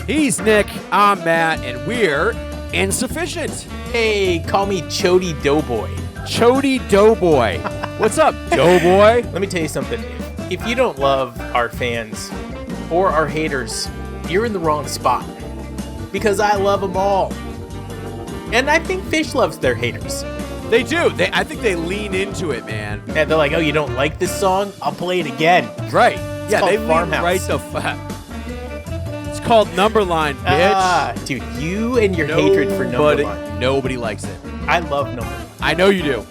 He's Nick, I'm Matt, and we're Insufficient. Hey, call me Chody Doughboy. Chody Doughboy. What's up, Doughboy? Let me tell you something. If you don't love our fans or our haters, you're in the wrong spot. Because I love them all. And I think Phish loves their haters. They do. I think they lean into it, man. And they're like, oh, you don't like this song? I'll play it again. Right. It's called they lean Farmhouse. right the It's called Numberline, bitch. Dude, you and your hatred for Numberline. Nobody likes it. I love Numberline. I know you do.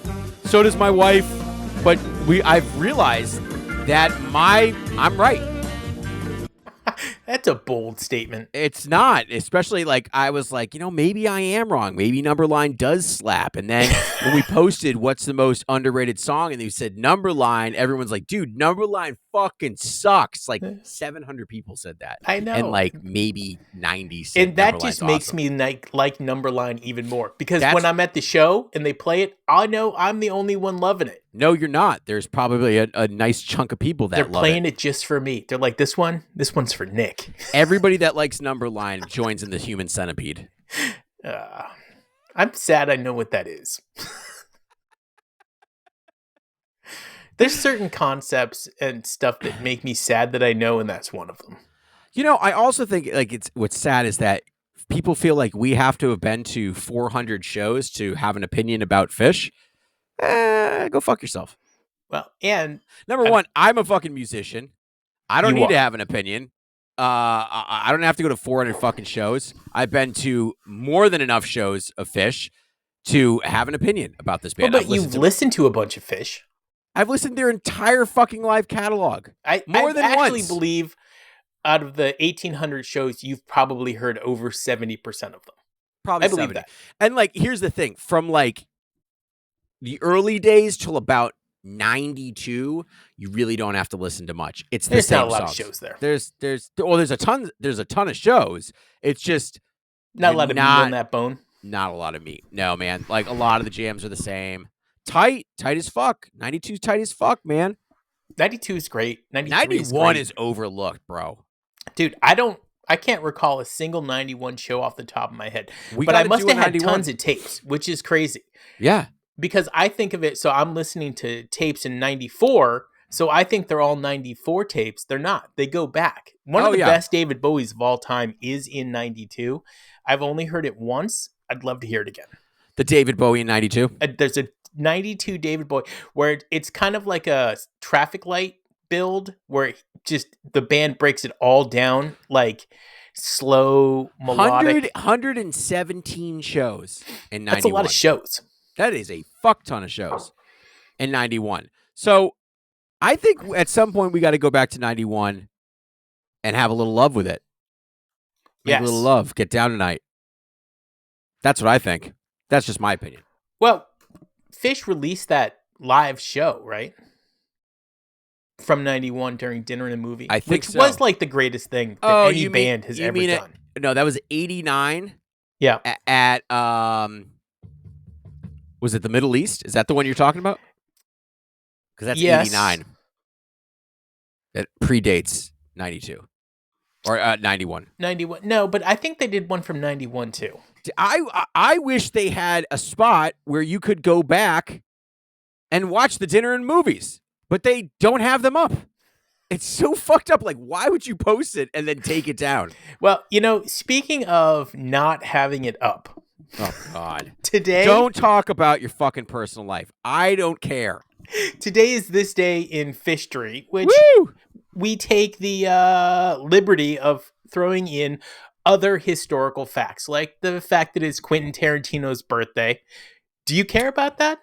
So does my wife. But I've realized that I'm right. That's a bold statement. It's not, especially I was like, maybe I am wrong. Maybe Numberline does slap. And then when we posted what's the most underrated song and they said Numberline, everyone's like, dude, Numberline fucking sucks. 700 people said that. I know. And maybe 90 said And that Numberline's just awesome. makes me like Numberline even more. Because when I'm at the show and they play it, I know I'm the only one loving it. No, you're not. There's probably a nice chunk of people that They're love playing it just for me. They're like, this one's for Nick. Everybody that likes Numberline joins in the Human Centipede. I'm sad I know what that is. There's certain concepts and stuff that make me sad that I know, and that's one of them. I also think what's sad is that people feel like we have to have been to 400 shows to have an opinion about Phish. Go fuck yourself. Well, and number one, I'm a fucking musician. I don't need to have an opinion. I don't have to go to 400 fucking shows. I've been to more than enough shows of Phish to have an opinion about this band. Well, but you've listened to a bunch of Phish. I've listened to their entire fucking live catalog. I actually believe out of the 1,800 shows, you've probably heard over 70% of them. Probably I believe 70. that. And here's the thing. From the early days till about 92, you really don't have to listen to much. There's not a lot songs. of shows there. There's a ton of shows. It's just not a lot of meat on that bone. Not a lot of meat. No, man. A lot of the jams are the same. Tight as fuck. 92's tight as fuck, man. 92 is great. 91 is overlooked, bro. Dude, I can't recall a single 91 show off the top of my head. But I must have had tons of tapes, which is crazy. Yeah. Because I think of it, so I'm listening to tapes in 94, so I think they're all 94 tapes. They're not. They go back. One of the best David Bowies of all time is in 92. I've only heard it once. I'd love to hear it again. The David Bowie in 92? There's a 92 David Bowie where it's kind of like a traffic light build where just the band breaks it all down, slow, melodic. 117 shows in 91. That's a lot of shows. That is a fuck ton of shows in 91. So I think at some point we got to go back to 91 and have a little love with it. Make a little love. Get down tonight. That's what I think. That's just my opinion. Well, Phish released that live show, right? From 91 during Dinner and a Movie. I think which was the greatest thing that any band has ever done. No, that was 89. Yeah. At was it the Middle East? Is that the one you're talking about? Because that's 89. That predates 92. Or 91. 91. No, but I think they did one from 91 too. I wish they had a spot where you could go back and watch the Dinner and Movies, but they don't have them up. It's so fucked up. Why would you post it and then take it down? Well, speaking of not having it up. Oh, God. Today. Don't talk about your fucking personal life. I don't care. Today is this day in Phishtory, which we take the liberty of throwing in other historical facts, like the fact that it's Quentin Tarantino's birthday. Do you care about that?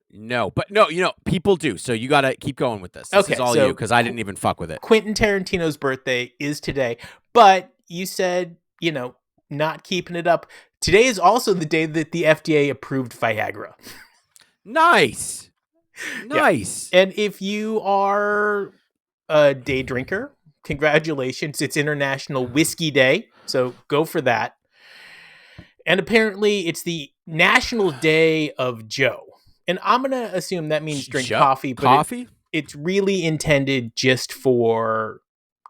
No, but no, people do. So you got to keep going with this. This is all you, because I didn't even fuck with it. Quentin Tarantino's birthday is today, but you said, not keeping it up. Today is also the day that the FDA approved Viagra. Nice. Yeah. And if you are a day drinker, congratulations. It's International Whiskey Day, so go for that. And apparently it's the National Day of Joe. And I'm going to assume that means drink coffee. But coffee? It's really intended just for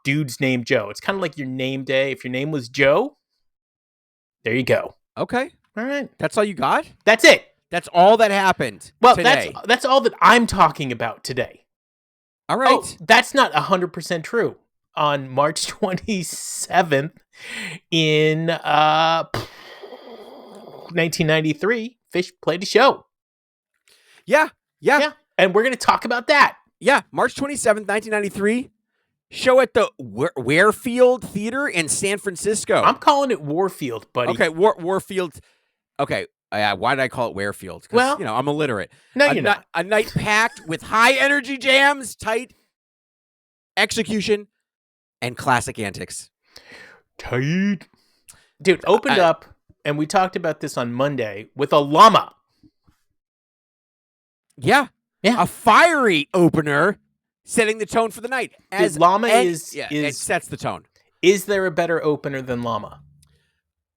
dudes named Joe. It's kind of like your name day. If your name was Joe, there you go. Okay. All right. That's all you got? That's it. That's all that happened today. That's all that I'm talking about today. All right. Oh, that's not 100% true. On March 27th in 1993, Phish played a show. Yeah. And we're going to talk about that. Yeah, March 27th, 1993, show at the Warfield Theatre in San Francisco. I'm calling it Warfield, buddy. Okay, Warfield. Okay, why did I call it Warfield? Well, I'm illiterate. No, you're not. A night packed with high energy jams, tight execution, and classic antics. Tight. Dude, opened up, and we talked about this on Monday, with a llama. Yeah. A fiery opener setting the tone for the night. It sets the tone. Is there a better opener than llama?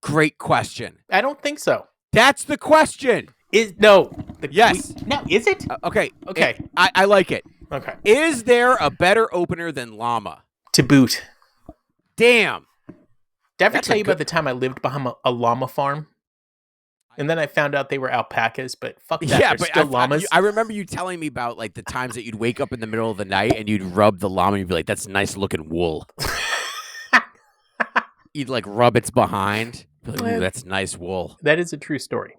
Great question. I don't think so. That's the question. Yes. Is it? Okay. Okay. I like it. Okay. Is there a better opener than llama? To boot. Damn. Did I ever tell you about the time I lived behind a llama farm? And then I found out they were alpacas, but fuck that. Yeah, they're still llamas. I remember you telling me about like the times that you'd wake up in the middle of the night and you'd rub the llama and you'd be like, that's nice looking wool. You'd like rub its behind. Like, ooh, that's nice wool. That is a true story.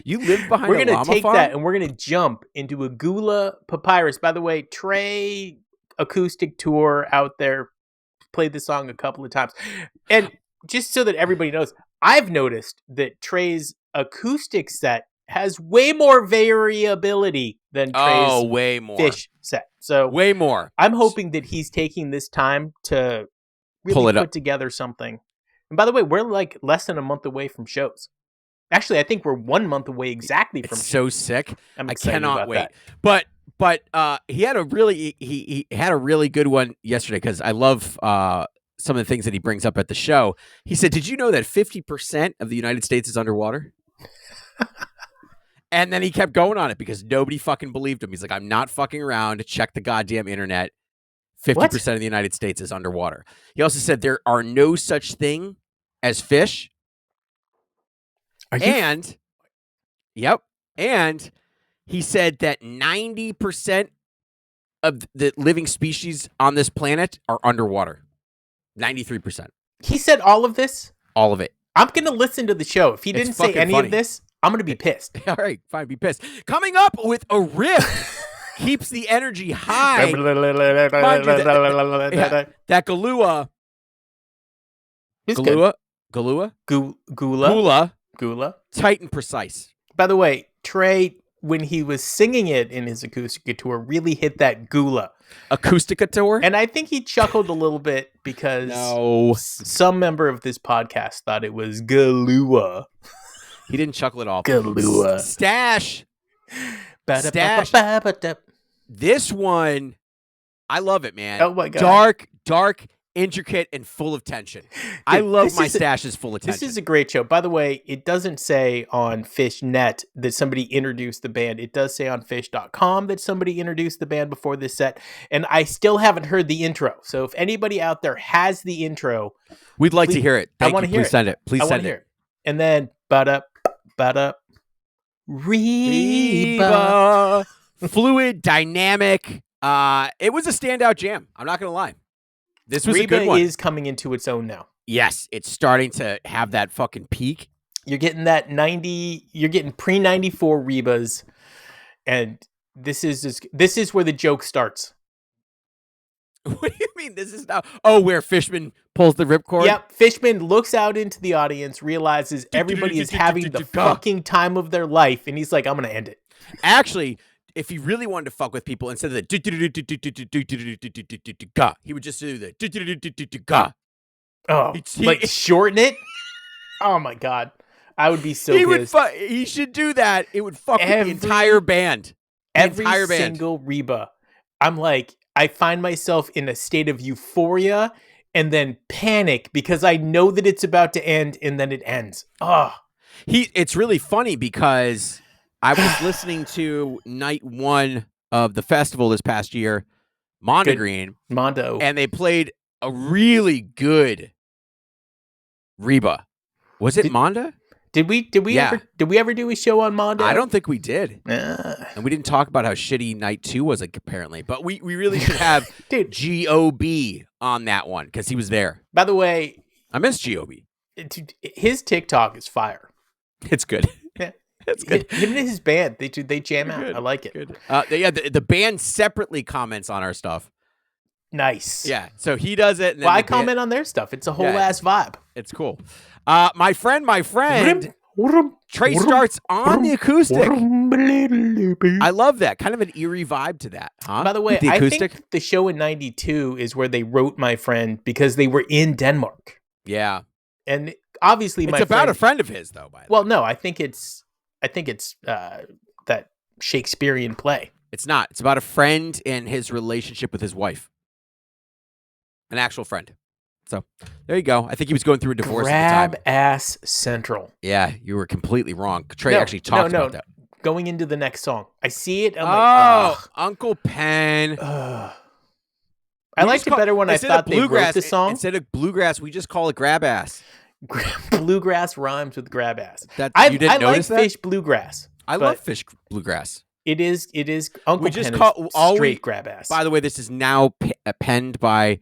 You lived behind We're a gonna llama take farm? that and we're going to jump into a Gula Papyrus. By the way, Trey acoustic tour out there played the song a couple of times. And just so that everybody knows, I've noticed that Trey's acoustic set has way more variability than Trey's way more. Phish set. So way more. I'm hoping that he's taking this time to really put together something. And by the way, we're like less than a month away from shows. Actually, I think we're 1 month away exactly from shows. So sick. I cannot wait. That. But he had a really good one yesterday because I love some of the things that he brings up at the show. He said, did you know that 50% of the United States is underwater? And then he kept going on it because nobody fucking believed him. He's like, I'm not fucking around. Check the goddamn internet. 50% of the United States is underwater. He also said there are no such thing as fish. And he said that 90% of the living species on this planet are underwater. 93%. He said all of this? All of it. I'm going to listen to the show. If he didn't say any of this, I'm going to be pissed. All right, fine, be pissed. Coming up with a riff keeps the energy high. That Galua. Gula. Tight and precise. By the way, Trey, when he was singing it in his acoustic tour, really hit that Gula. Acoustica tour? And I think he chuckled a little bit because some member of this podcast thought it was Galua. He didn't chuckle at all. Galua. Stash. This one, I love it, man. Oh my God. Dark, intricate, and full of tension. I love my stashes full of tension. This is a great show. By the way, it doesn't say on Phish.net that somebody introduced the band. It does say on Phish.com that somebody introduced the band before this set. And I still haven't heard the intro. So if anybody out there has the intro, we'd like to hear it. I want to hear it. Please send it. Please send it. And then, Reba. Fluid, dynamic. It was a standout jam. I'm not going to lie. This was Reba a good one. Is coming into its own now. Yes, it's starting to have that fucking peak. You're getting that 90. You're getting pre-94 Rebas, and this is where the joke starts. What do you mean? This is now? Oh, where Fishman pulls the ripcord? Yep. Fishman looks out into the audience, realizes everybody is having the fucking time of their life, and he's like, "I'm gonna end it." Actually, if he really wanted to fuck with people, instead of the he would just do the Oh, like shorten it. Oh my God, I would be so. He should do that. It would fuck with the entire band. Every single Reba. I'm like, I find myself in a state of euphoria and then panic because I know that it's about to end, and then it ends. Oh, it's really funny because I was listening to night one of the festival this past year, Mondegreen, Mondo, and they played a really good Reba. Was it Monda? Did we ever do a show on Mondo? I don't think we did. And we didn't talk about how shitty night 2 was, like, apparently. But we really should have G.O.B. on that one because he was there. By the way, I miss G.O.B. His TikTok is fire. It's good. Yeah. It's good. Him and his band, they jam out. Good. I like it. Good. The band separately comments on our stuff. Nice. Yeah. So he does it. And well, I comment on their stuff. It's a whole ass vibe. It's cool. My friend, Trey starts on the acoustic. I love that. Kind of an eerie vibe to that, huh? By the way, I think the show in 92 is where they wrote My Friend because they were in Denmark. Yeah. And obviously it's about a friend of his, though, by the way. Well, no, I think it's that Shakespearean play. It's not. It's about a friend and his relationship with his wife. An actual friend. So there you go. I think he was going through a divorce at the time. Ass Central. Yeah, you were completely wrong. Trey actually talked about that. Going into the next song. I see it. I'm like, Uncle Pen. I liked it better when I thought they wrote the song. Instead of bluegrass, we just call it grab ass. Bluegrass rhymes with grab ass. You didn't notice that? Phish bluegrass. I love Phish bluegrass. It is. Uncle Pen is straight grab ass. By the way, this is now penned by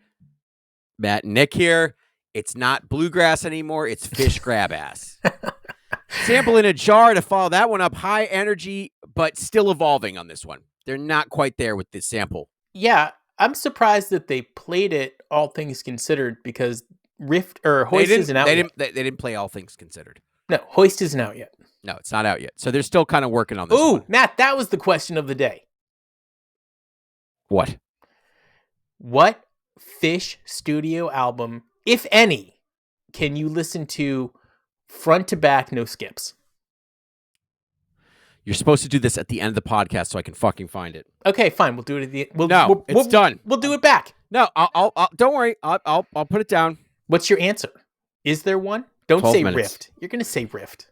Matt and Nick here. It's not bluegrass anymore. It's Phish grab ass. Sample in a jar to follow that one up. High energy, but still evolving on this one. They're not quite there with this sample. Yeah, I'm surprised that they played it, all things considered, because Hoist isn't out yet. They didn't play All Things Considered. No, Hoist isn't out yet. No, it's not out yet. So they're still kind of working on this one. Matt, that was the question of the day. What? What Phish studio album, if any, can you listen to front to back, no skips? You're supposed to do this at the end of the podcast so I can fucking find it. Okay, fine. We'll do it at the end. It's done. We'll do it back. No, I'll don't worry. I'll put it down. What's your answer? Is there one? Don't say minutes. Rift. You're going to say Rift.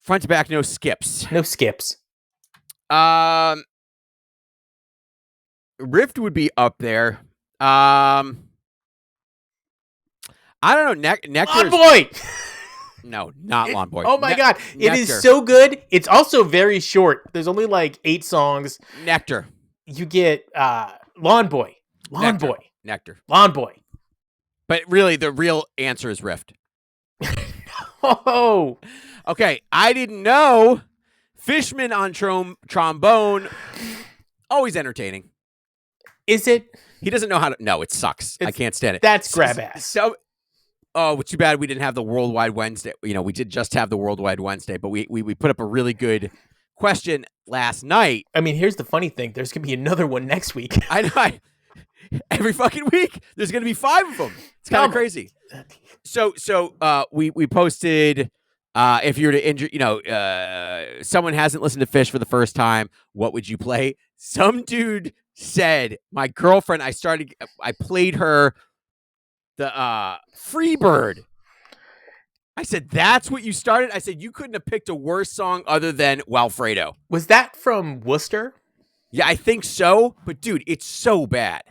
Front to back, no skips. No skips. Rift would be up there. I don't know. Nectar. Lawn Boy! No, not Lawn Boy. Oh my God. It is so good. It's also very short. There's only like 8 songs. Nectar. You get Lawn Boy. Nectar. Lawn Boy. But really, the real answer is Rift. Oh. Okay, I didn't know. Fishman on trombone. Always entertaining. Is it? He doesn't know how to. No, it sucks. I can't stand it. That's grab ass. So, too bad we didn't have the Worldwide Wednesday. We did just have the Worldwide Wednesday, but we put up a really good question last night. I mean, here's the funny thing. There's going to be another one next week. I know. Every fucking week, there's going to be 5 of them. It's kind of crazy. So we posted. If you were to injure, someone hasn't listened to Phish for the first time, what would you play? Some dude said, my girlfriend, I played her the Freebird. I said, that's what you started? I said, you couldn't have picked a worse song other than Walfredo. Was that from Worcester? Yeah, I think so. But dude, it's so bad.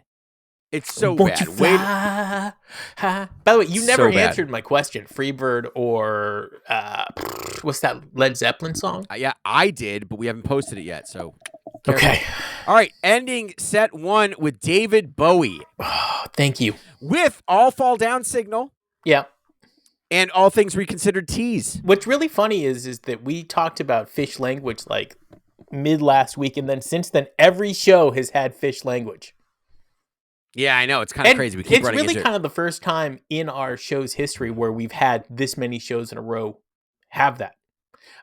It's so bad. By the way, you never answered my question. Freebird or what's that Led Zeppelin song? Yeah, I did, but we haven't posted it yet. So okay. All right, ending set 1 with David Bowie. Oh, thank you. With All Fall Down Signal. Yeah. And All Things Reconsidered Tease. What's really funny is that we talked about Phish language like mid last week, and then since then every show has had Phish language. Yeah, I know. It's kind of crazy. We keep running into it. It's really kind of the first time in our show's history where we've had this many shows in a row have that.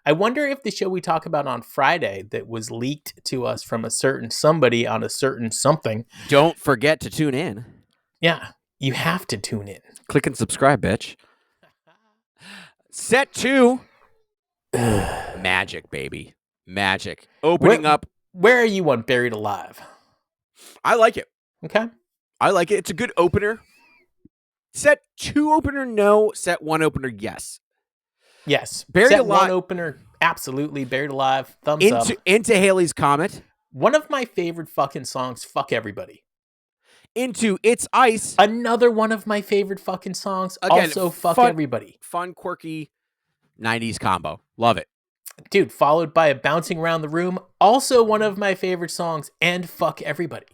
I wonder if the show we talk about on Friday that was leaked to us from a certain somebody on a certain something. Don't forget to tune in. Yeah, you have to tune in. Click and subscribe, bitch. Set 2. Magic, baby. Magic. Opening up. Where are you on Buried Alive? I like it. Okay. I like it. It's a good opener. Set 2 opener, no. Set 1 opener, yes. Yes. Buried Set Alive 1 opener, absolutely. Buried Alive, thumbs up. Into Haley's Comet. One of my favorite fucking songs, Fuck Everybody. Into It's Ice. Another one of my favorite fucking songs, again, also Fuck Everybody. Fun, quirky 90s combo. Love it. Dude, followed by a Bouncing Around the Room, also one of my favorite songs, and Fuck Everybody.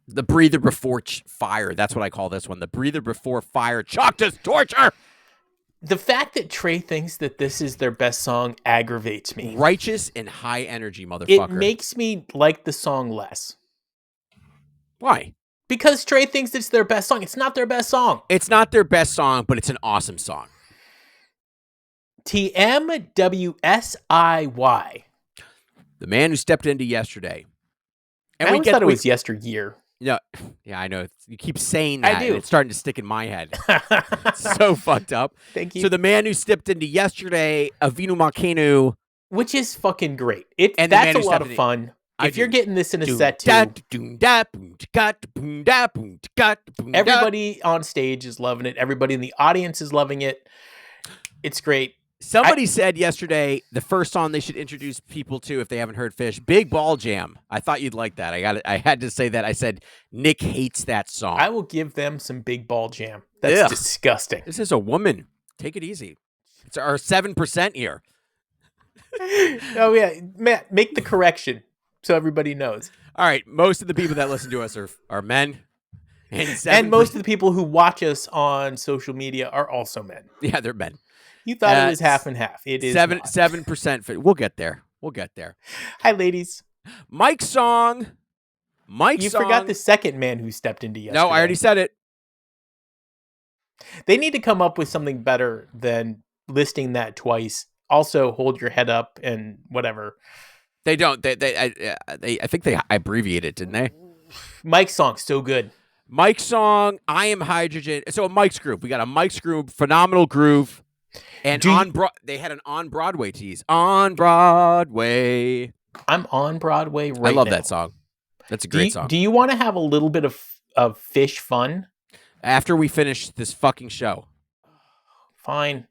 The breather before fire. That's what I call this one. The breather before fire. Chalked as torture. The fact that Trey thinks that this is their best song aggravates me. Righteous and high energy, motherfucker. It makes me like the song less. Why? Because Trey thinks it's their best song. It's not their best song. It's not their best song, but it's an awesome song. TMWSIY. The Man Who Stepped Into Yesterday. And I always thought it was yesteryear. Yeah, I know. You keep saying that. I do. It's starting to stick in my head. It's so fucked up. Thank you. So The Man Who Stepped Into Yesterday, Avinu Malkeinu. Which is fucking great. That's a lot of fun. If you're getting this in a set too, everybody on stage is loving it. Everybody in the audience is loving it. It's great. Somebody said yesterday the first song they should introduce people to if they haven't heard Phish, Big Ball Jam. I thought you'd like that. I had to say that. I said Nick hates that song. I will give them some Big Ball Jam. That's disgusting. This is a woman. Take it easy. It's our 7% here. Oh yeah, Matt, make the correction so everybody knows. All right, most of the people that listen to us are men. And most of the people who watch us on social media are also men. Yeah, they're men. You thought it was half and half. It is 7%. We'll get there. Hi, ladies. Mike's song. You forgot the second man who stepped into yesterday. No, I already said it. They need to come up with something better than listing that twice. Also, hold your head up and whatever. They don't. I think they abbreviated it, didn't they? Mike's song, so good. Mike's song, I Am Hydrogen. So a Mike's Groove. We got a Mike's Groove, phenomenal groove. And they had an on Broadway tease. On Broadway. I'm on Broadway right now. I love that song. That's a great song. Do you want to have a little bit of Phish fun? After we finish this fucking show. Fine.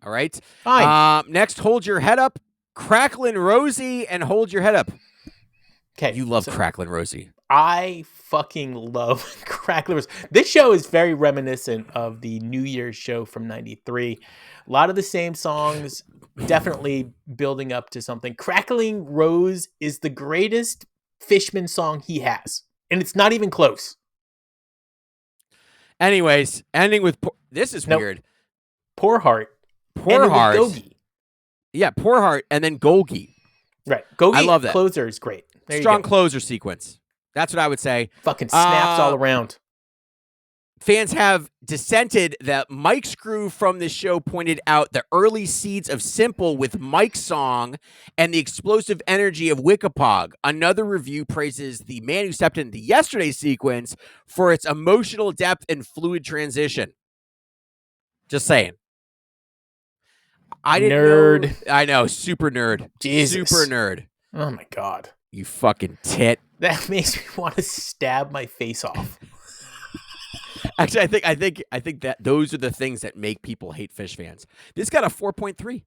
All right? Fine. Next, Hold Your Head Up. Cracklin' Rosie and Hold Your Head Up. Okay. You love Cracklin' Rosie. I fucking love Cracklin' Rosie. This show is very reminiscent of the New Year's show from '93. A lot of the same songs, definitely building up to something. Crackling Rose is the greatest Fishman song he has. And it's not even close. Anyways, ending with... This is weird. Poor Heart. Poor Heart. Yeah, Poor Heart and then Golgi. Right. Golgi, I love that. Closer is great. Strong closer sequence. That's what I would say. Fucking snaps all around. Fans have dissented that Mike's Groove from this show pointed out the early seeds of Simple with Mike's song and the explosive energy of Wickapog. Another review praises The Man Who Stepped Into Yesterday sequence for its emotional depth and fluid transition. Just saying. I didn't know. I know, super nerd. Jesus. Super nerd. Oh my God. You fucking tit. That makes me want to stab my face off. Actually, I think that those are the things that make people hate Phish fans. This got a 4.3.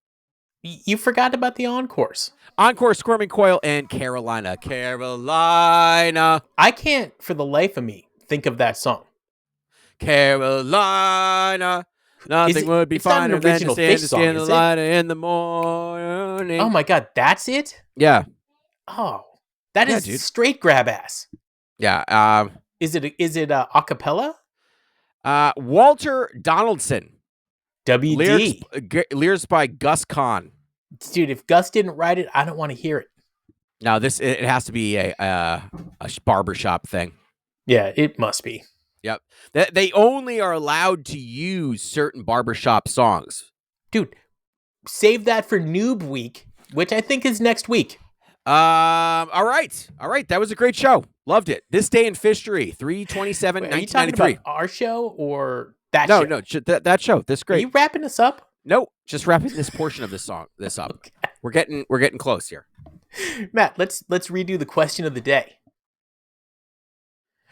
You forgot about the encores. Encore, Squirming Coil, and Carolina. Carolina. I can't, for the life of me, think of that song. Carolina. Nothing would be finer than to stand to skin the light in the morning. Oh my God, that's it? Yeah. Oh, that is straight grab ass. Yeah. Is it a cappella? Walter Donaldson. WD. Lyrics by Gus Kahn. Dude, if Gus didn't write it, I don't want to hear it. No, it has to be a barbershop thing. Yeah, it must be. Yep. They only are allowed to use certain barbershop songs. Dude, save that for Noob Week, which I think is next week. All right. That was a great show. Loved it. This Day in Phishtory, 3/27/1993. Are you talking about our show or that show? No, that show. This great. Are you wrapping us up? No, just wrapping this portion of this up. Okay. We're getting close here. Matt, let's redo the question of the day.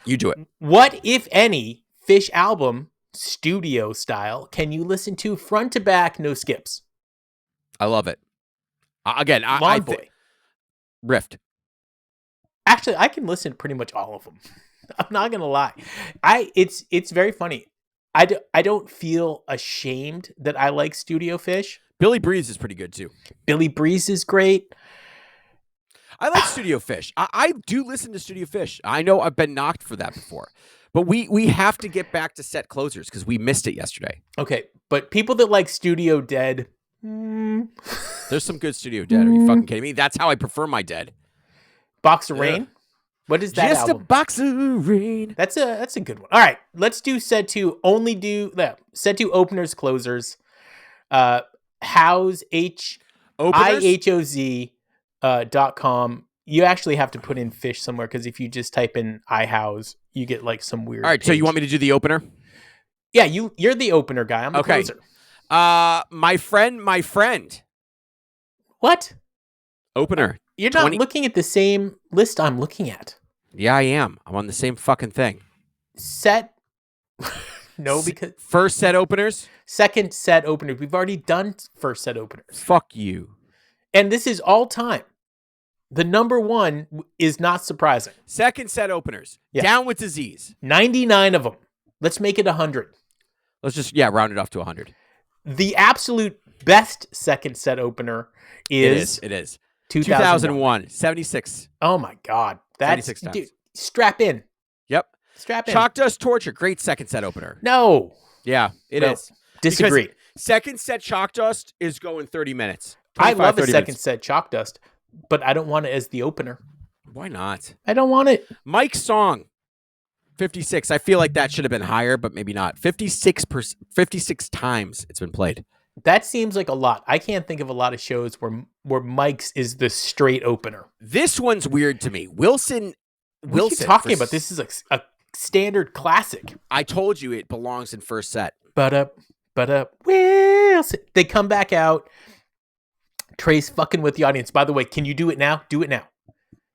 You do it. What, if any, Phish album, studio style, can you listen to front to back, no skips? I love it. Again, Long Boy. Rift. Actually, I can listen to pretty much all of them. I'm not gonna lie. It's very funny. I don't feel ashamed that I like Studio Phish. Billy Breeze is pretty good too. Billy Breeze is great. I like Studio Phish. I do listen to Studio Phish. I know I've been knocked for that before. But we have to get back to set closers because we missed it yesterday. Okay, but people that like Studio Dead... There's some good Studio Dead. Are you fucking kidding me? That's how I prefer my Dead. Box of Rain? What is that Just album? a box of rain. That's a good one. All right, let's do set 2. Only do set 2 openers, closers. House IHOZ.com. You actually have to put in Phish somewhere because if you just type in iHouse, you get like some weird. All right, page. so you want me to do the opener? Yeah, you're the opener guy. I'm the closer. My friend. What? Opener. You're not looking at the same list I'm looking at. Yeah, I am. I'm on the same fucking thing. Set. No, because first set openers. Second set openers. We've already done first set openers. Fuck you. And this is all time. The number 1 is not surprising. Second set openers. Yeah. Down with Disease. 99 of them. Let's make it 100. Let's just round it off to 100. The absolute best second set opener is it is. 2001. 76. Oh my God. That's 76 times. Dude, strap in. Yep. Strap in. Chalk Dust Torture. Great second set opener. No. Yeah, it is. Disagree. Because second set Chalk Dust is going 30 minutes. I love a second set Chalk Dust, but I don't want it as the opener. Why not? I don't want it. Mike's song. 56. I feel like that should have been higher, but maybe not. 56 times it's been played. That seems like a lot. I can't think of a lot of shows where Mike's is the straight opener. This one's weird to me. Wilson. What are you talking about? This is a standard classic. I told you it belongs in first set. Wilson. They come back out. Trey's fucking with the audience. By the way, can you do it now? Do it now.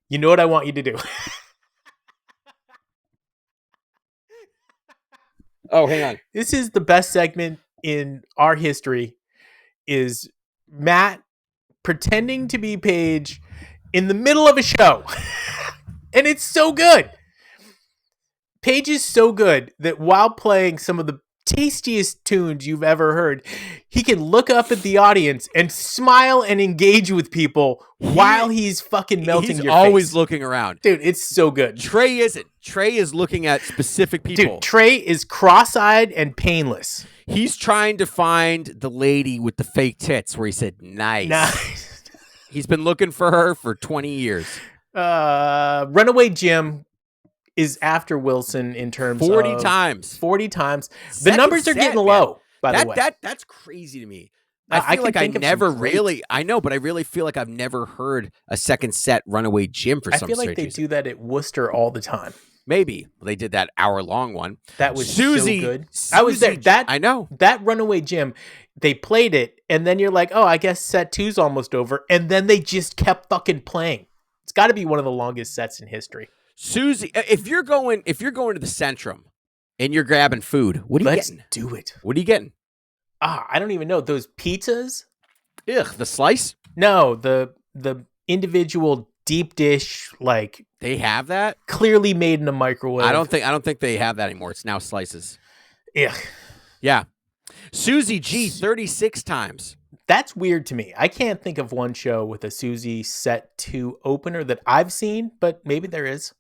You know what I want you to do. Oh, hang on. This is the best segment in our history, is Matt pretending to be Paige in the middle of a show. And it's so good. Paige is so good that while playing some of the tastiest tunes you've ever heard, he can look up at the audience and smile and engage with people while he's fucking melting your face. He's always looking around. Dude, it's so good. Trey isn't. Trey is looking at specific people. Dude, Trey is cross-eyed and painless. He's trying to find the lady with the fake tits where he said, nice. He's been looking for her for 20 years. Runaway Jim is after Wilson in terms 40 of... times. 40 times. The numbers are getting low, by the way. That's crazy to me. I feel like I never really... I know, but I really feel like I've never heard a second set Runaway Jim for some strange reason. I feel like they do that at Worcester all the time. Maybe. They did that hour-long one. That was Susie, so good. Susie, I was there. I know. That Runaway Jim, they played it, and then you're like, oh, I guess set 2's almost over, and then they just kept fucking playing. It's got to be one of the longest sets in history. Susie, if you're going to the Centrum and you're grabbing food, what are you getting? Let's do it. What are you getting? I don't even know. Those pizzas? Ugh, the slice? No, the individual deep dish, like they have that? Clearly made in a microwave. I don't think they have that anymore. It's now slices. Ugh. Yeah. Susie G 36 times. That's weird to me. I can't think of one show with a Susie set 2 opener that I've seen, but maybe there is.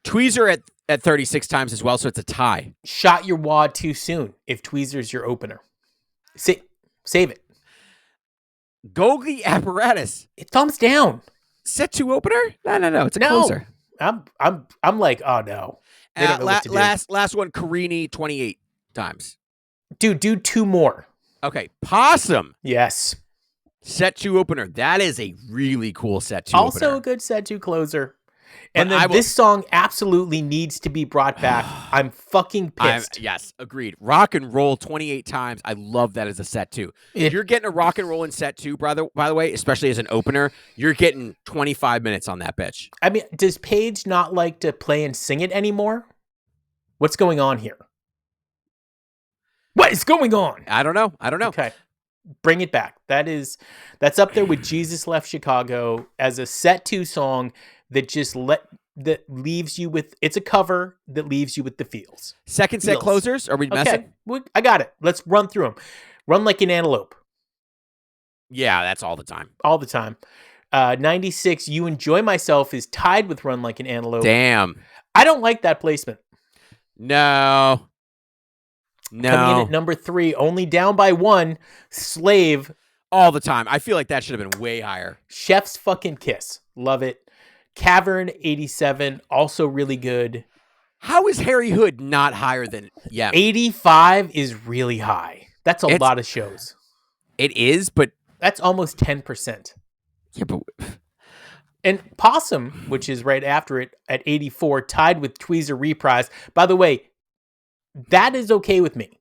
Tweezer at 36 times as well, so it's a tie. Shot your wad too soon if Tweezer's your opener. Save it. Gogli Apparatus. Thumbs down. Set 2 opener? No. It's a closer. I'm like, oh no. Last one, Carini 28 times. Dude, do 2 more. Okay, Possum. Yes. Set 2 opener. That is a really cool set 2 also opener. A good set 2 closer. And then this song absolutely needs to be brought back. I'm fucking pissed. Yes, agreed. Rock and Roll 28 times. I love that as a set 2. If you're getting a Rock and Roll in set 2, brother, by the way, especially as an opener, you're getting 25 minutes on that bitch. I mean, does Paige not like to play and sing it anymore? What's going on here? What is going on? I don't know. Okay. Bring it back. That's up there with Jesus Left Chicago as a set 2 song. that leaves you with, it's a cover that leaves you with the feels. Second set closers? Are we messing? I got it. Let's run through them. Run Like an Antelope. Yeah, that's all the time. All the time. 96, You Enjoy Myself is tied with Run Like an Antelope. Damn. I don't like that placement. No. Coming in at number 3, only down by 1, Slave. All the time. I feel like that should have been way higher. Chef's Fucking Kiss. Love it. Cavern, 87, also really good. How is Harry Hood not higher than 85 is really high. That's a lot of shows. It is, but that's almost 10%. Yeah, but and Possum, which is right after it at 84, tied with Tweezer Reprise. By the way, that is okay with me.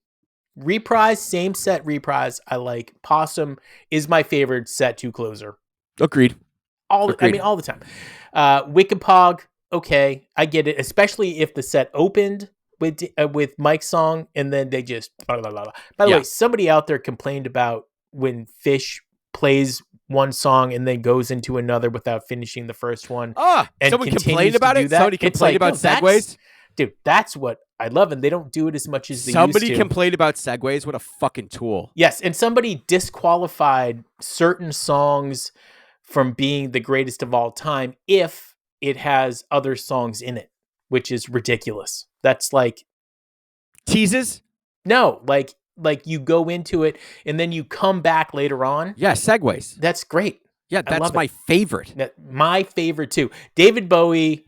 Reprise, same set reprise. I like. Possum is my favorite set 2 closer. Agreed. All the time. Wicked Pog, okay, I get it. Especially if the set opened with Mike's song and then they just blah, blah, blah, blah. By the way, somebody out there complained about when Phish plays one song and then goes into another without finishing the first one. And someone complained about it? Somebody complained about segues? Dude, that's what I love, and they don't do it as much as they used to. Somebody complained about segues? What a fucking tool. Yes, and somebody disqualified certain songs from being the greatest of all time if it has other songs in it, which is ridiculous. That's like... Teases? No, like you go into it and then you come back later on. Yeah, segues. That's great. Yeah, that's my favorite. My favorite too. David Bowie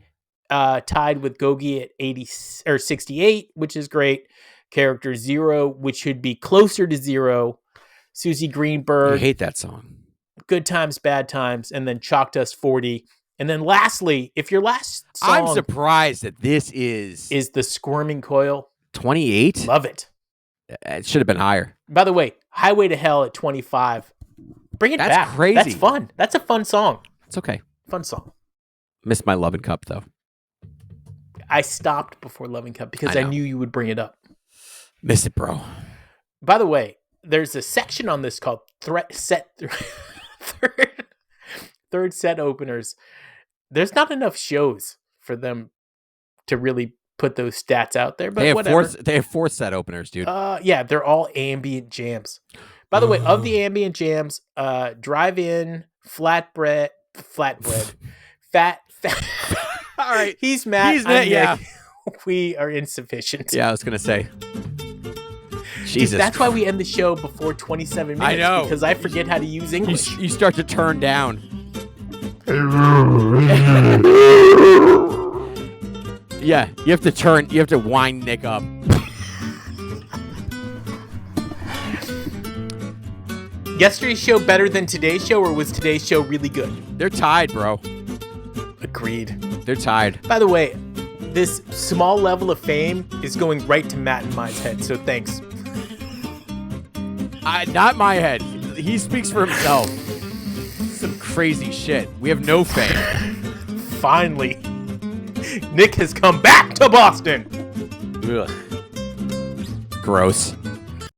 tied with Gogi at 68, which is great. Character Zero, which should be closer to Zero. Susie Greenberg. I hate that song. Good Times, Bad Times, and then Chalk Dust 40. And then lastly, if your last song... I'm surprised that this is The Squirming Coil. 28? Love it. It should have been higher. By the way, Highway to Hell at 25. Bring it back. That's crazy. That's fun. That's a fun song. It's okay. Fun song. Missed my Lovin' Cup, though. I stopped before Lovin' Cup because I knew you would bring it up. Missed it, bro. By the way, there's a section on this called third set openers. There's not enough shows for them to really put those stats out there, but whatever. They have 4 set openers, dude. Yeah, they're all ambient jams. By the way, of the ambient jams, Drive-In, Flatbread, Fat. All right. He's Matt. He's Matt, yeah. We are insufficient. Yeah, I was going to say. Jesus. That's why we end the show before 27 minutes. I know. Because I forget how to use English. You start to turn down. Yeah, you have to wind Nick up. Yesterday's show better than today's show, or was today's show really good? They're tied, bro. Agreed. They're tied. By the way, this small level of fame is going right to Matt and my head, so thanks. Not my head. He speaks for himself. Some crazy shit. We have no fame. Finally. Nick has come back to Boston. Ugh. Gross.